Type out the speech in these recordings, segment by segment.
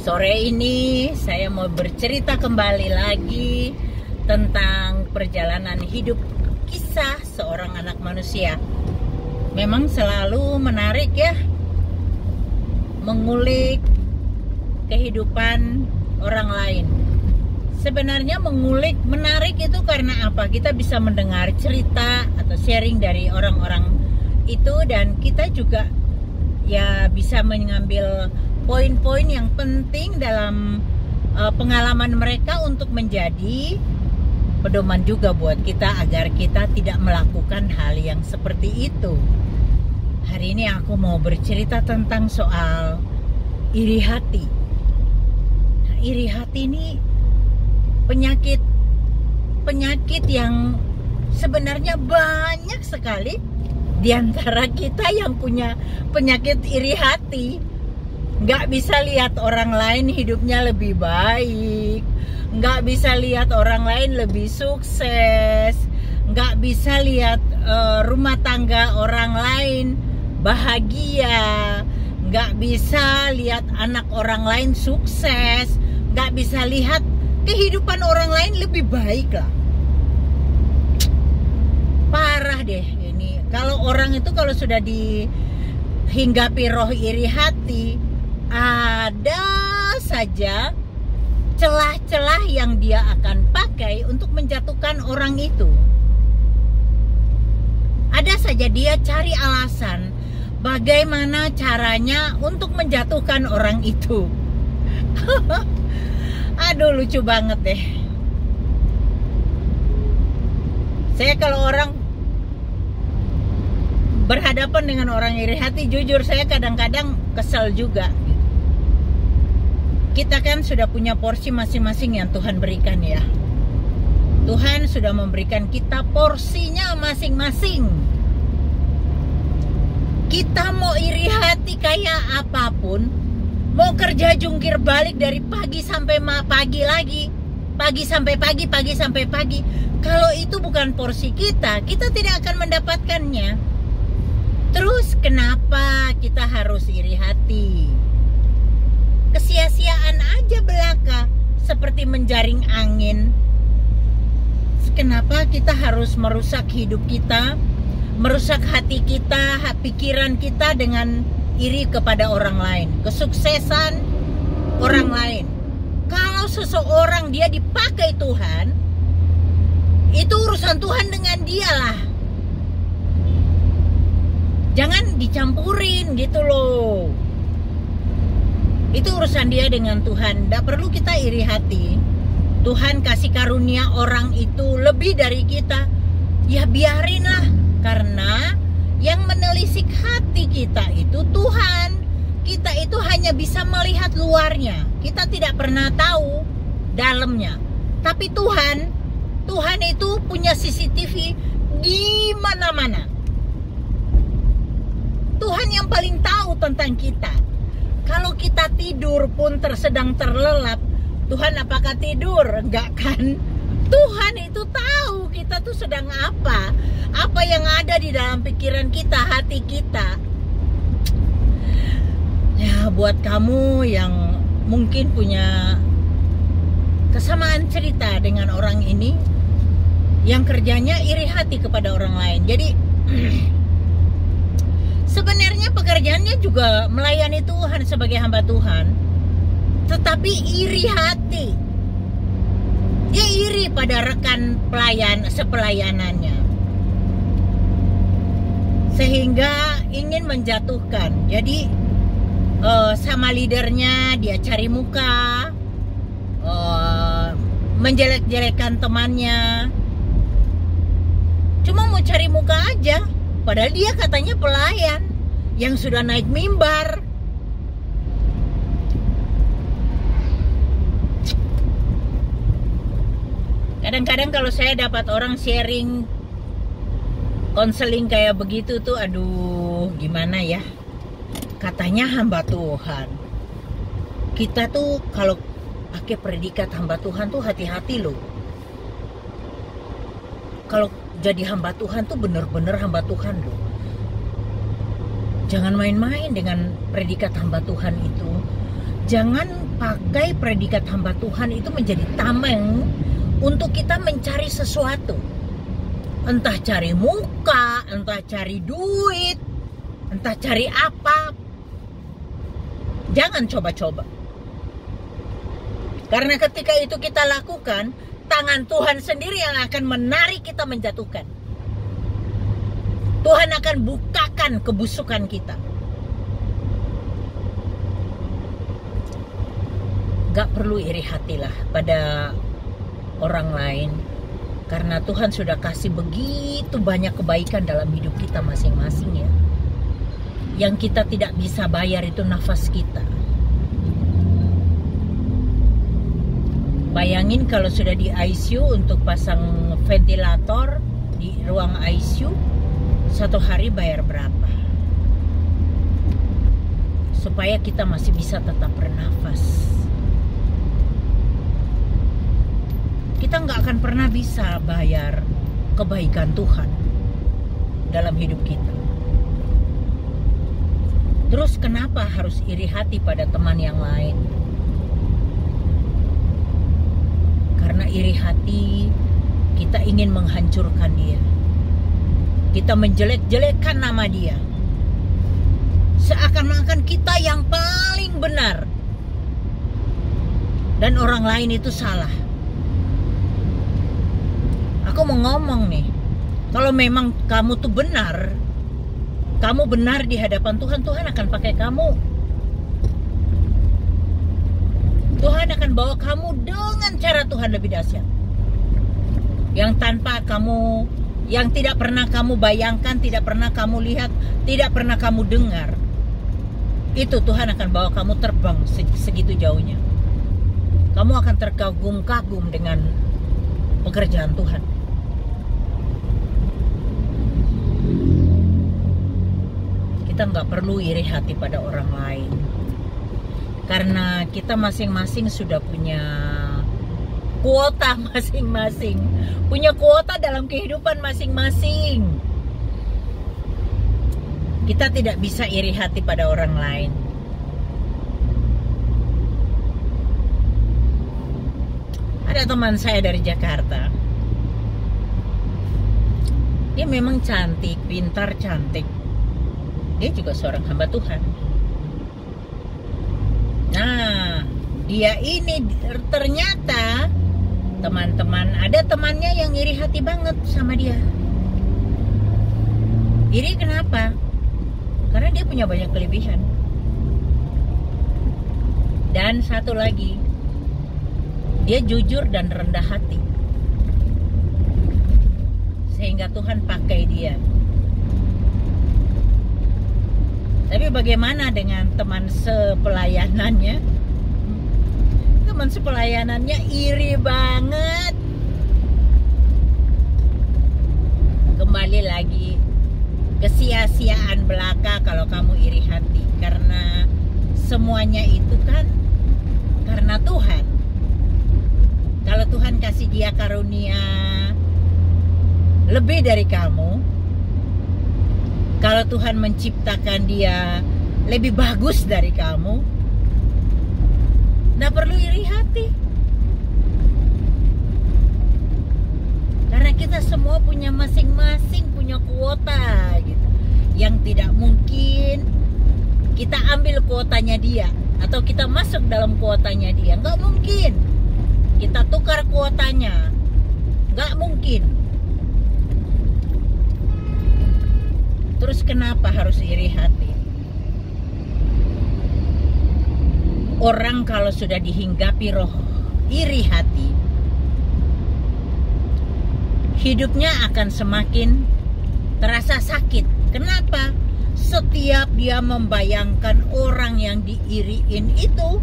Sore ini saya mau bercerita kembali lagi tentang perjalanan hidup kisah seorang anak manusia. Memang selalu menarik ya, mengulik kehidupan orang lain. Sebenarnya mengulik menarik itu karena apa? Kita bisa mendengar cerita atau sharing dari orang-orang itu, dan kita juga ya bisa mengambil poin-poin yang penting dalam pengalaman mereka untuk menjadi pedoman juga buat kita agar kita tidak melakukan hal yang seperti itu. Hari ini aku mau bercerita tentang soal iri hati. Nah, iri hati ini penyakit yang sebenarnya banyak sekali di antara kita yang punya penyakit iri hati. Nggak bisa lihat orang lain hidupnya lebih baik, nggak bisa lihat orang lain lebih sukses, nggak bisa lihat rumah tangga orang lain bahagia, nggak bisa lihat anak orang lain sukses, nggak bisa lihat kehidupan orang lain lebih baik lah. Parah deh ini. Kalau orang itu kalau sudah dihinggapi roh iri hati, ada saja celah-celah yang dia akan pakai untuk menjatuhkan orang itu. Ada saja dia cari alasan bagaimana caranya untuk menjatuhkan orang itu. Aduh, lucu banget deh. Saya kalau orang berhadapan dengan orang iri hati, jujur saya kadang-kadang kesel juga. Kita kan sudah punya porsi masing-masing yang Tuhan berikan ya. Tuhan sudah memberikan kita porsinya masing-masing. Kita mau iri hati kayak apapun, mau kerja jungkir balik dari pagi sampai pagi lagi, pagi sampai pagi, pagi sampai pagi. Kalau itu bukan porsi kita, kita tidak akan mendapatkannya. Terus kenapa kita harus iri hati? Kesia-siaan aja belaka, seperti menjaring angin. Kenapa kita harus merusak hidup kita, merusak hati kita, pikiran kita dengan iri kepada orang lain, kesuksesan orang lain? Kalau seseorang dia dipakai Tuhan, itu urusan Tuhan dengan dia lah. Jangan dicampurin gitu loh. Itu urusan dia dengan Tuhan. Tidak perlu kita iri hati. Tuhan kasih karunia orang itu lebih dari kita, ya biarinlah. Karena yang menelisik hati kita itu Tuhan. Kita itu hanya bisa melihat luarnya. Kita tidak pernah tahu dalamnya. Tapi Tuhan itu punya CCTV di mana-mana. Tuhan yang paling tahu tentang kita. Kalau kita tidur pun sedang terlelap, Tuhan apakah tidur? Enggak kan? Tuhan itu tahu kita tuh sedang apa yang ada di dalam pikiran kita, hati kita. Ya, buat kamu yang mungkin punya kesamaan cerita dengan orang ini, yang kerjanya iri hati kepada orang lain. Jadi sebenarnya pekerjaannya juga melayani Tuhan sebagai hamba Tuhan, tetapi iri hati. Dia iri pada rekan sepelayanannya, sehingga ingin menjatuhkan. Jadi sama leadernya dia cari muka, menjelek-jelekan temannya, cuma mau cari muka aja. Padahal dia katanya pelayan yang sudah naik mimbar. Kadang-kadang kalau saya dapat orang sharing konseling kayak begitu tuh, aduh gimana ya. Katanya hamba Tuhan. Kita tuh kalau pakai predikat hamba Tuhan tuh hati-hati loh. Kalau jadi hamba Tuhan tuh bener-bener hamba Tuhan loh. Jangan main-main dengan predikat hamba Tuhan itu. Jangan pakai predikat hamba Tuhan itu menjadi tameng untuk kita mencari sesuatu. Entah cari muka, entah cari duit, entah cari apa. Jangan coba-coba. Karena ketika itu kita lakukan, tangan Tuhan sendiri yang akan menarik kita menjatuhkan. Tuhan akan bukakan kebusukan kita. Gak perlu iri hatilah pada orang lain, karena Tuhan sudah kasih begitu banyak kebaikan dalam hidup kita masing-masing ya. Yang kita tidak bisa bayar itu nafas kita. Bayangin kalau sudah di ICU untuk pasang ventilator di ruang ICU, satu hari bayar berapa? Supaya kita masih bisa tetap bernafas. Kita nggak akan pernah bisa bayar kebaikan Tuhan dalam hidup kita. Terus kenapa harus iri hati pada teman yang lain? Karena iri hati kita ingin menghancurkan dia. Kita menjelek-jelekkan nama dia. Seakan-akan kita yang paling benar. Dan orang lain itu salah. Aku mau ngomong nih, kalau memang kamu tuh benar, kamu benar di hadapan Tuhan, Tuhan akan pakai kamu. Tuhan akan bawa kamu dengan cara Tuhan lebih dahsyat. Yang tanpa kamu, yang tidak pernah kamu bayangkan, tidak pernah kamu lihat, tidak pernah kamu dengar. Itu Tuhan akan bawa kamu terbang segitu jauhnya. Kamu akan terkagum-kagum dengan pekerjaan Tuhan. Kita nggak perlu iri hati pada orang lain, karena kita masing-masing sudah punya kuota masing-masing, punya kuota dalam kehidupan masing-masing. Kita tidak bisa iri hati pada orang lain. Ada teman saya dari Jakarta, dia memang cantik, pintar, cantik. Dia juga seorang hamba Tuhan. Nah, dia ini ternyata teman-teman, ada temannya yang iri hati banget sama dia. Iri kenapa? Karena dia punya banyak kelebihan. Dan satu lagi, dia jujur dan rendah hati. Sehingga Tuhan pakai dia. Tapi bagaimana dengan teman sepelayanannya? Teman sepelayanannya iri banget. Kembali lagi, kesia-siaan belaka kalau kamu iri hati. Karena semuanya itu kan karena Tuhan. Kalau Tuhan kasih dia karunia lebih dari kamu, kalau Tuhan menciptakan dia lebih bagus dari kamu, nggak perlu iri hati. Karena kita semua punya masing-masing punya kuota gitu. Yang tidak mungkin kita ambil kuotanya dia atau kita masuk dalam kuotanya dia. Nggak mungkin. Kita tukar kuotanya. Nggak mungkin. Terus kenapa harus iri hati? Orang kalau sudah dihinggapi roh iri hati, hidupnya akan semakin terasa sakit. Kenapa? Setiap dia membayangkan orang yang diiriin itu,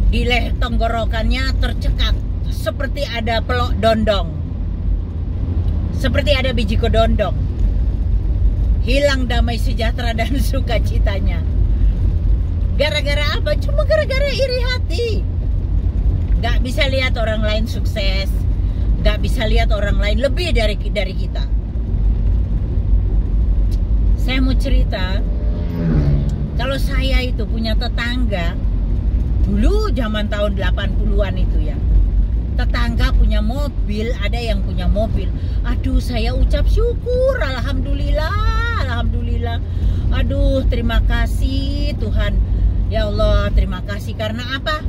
di leher tenggorokannya tercekat seperti ada pelok dondong. Seperti ada biji kedondong. Hilang damai sejahtera dan sukacitanya. Gara-gara apa? Cuma gara-gara iri hati. Gak bisa lihat orang lain sukses. Gak bisa lihat orang lain lebih dari kita. Saya mau cerita. Kalau saya itu punya tetangga, dulu zaman tahun 80-an itu ya, tetangga punya mobil, ada yang punya mobil. Aduh, saya ucap syukur, alhamdulillah, alhamdulillah. Aduh, terima kasih Tuhan. Ya Allah, terima kasih. Karena apa?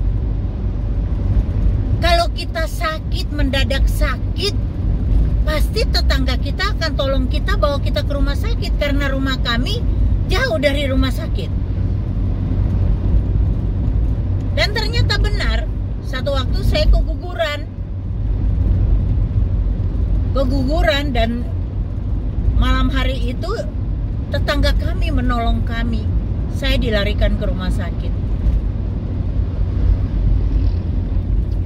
Kalau kita sakit, mendadak sakit, pasti tetangga kita akan tolong kita, bawa kita ke rumah sakit. Karena rumah kami jauh dari rumah sakit. Dan ternyata benar, satu waktu saya keguguran dan malam hari itu tetangga kami menolong kami. Saya dilarikan ke rumah sakit.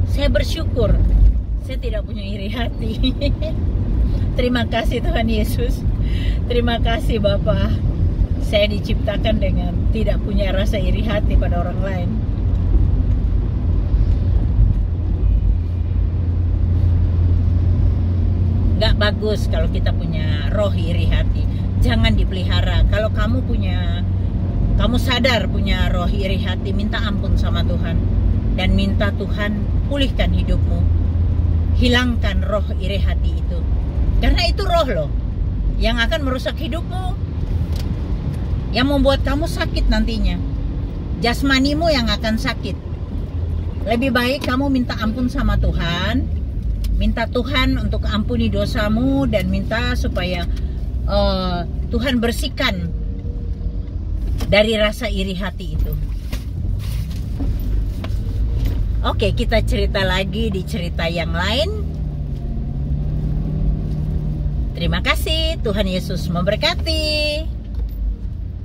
Saya bersyukur, saya tidak punya iri hati. Terima kasih Tuhan Yesus. Terima kasih Bapa. Saya diciptakan dengan tidak punya rasa iri hati pada orang lain. Gak bagus kalau kita punya roh iri hati. Jangan dipelihara. Kalau kamu sadar punya roh iri hati, minta ampun sama Tuhan. Dan minta Tuhan pulihkan hidupmu. Hilangkan roh iri hati itu. Karena itu roh loh yang akan merusak hidupmu. Yang membuat kamu sakit nantinya. Jasmanimu yang akan sakit. Lebih baik kamu minta ampun sama Tuhan. Minta Tuhan untuk ampuni dosamu dan minta supaya Tuhan bersihkan dari rasa iri hati itu. Oke, kita cerita lagi di cerita yang lain. Terima kasih, Tuhan Yesus memberkati.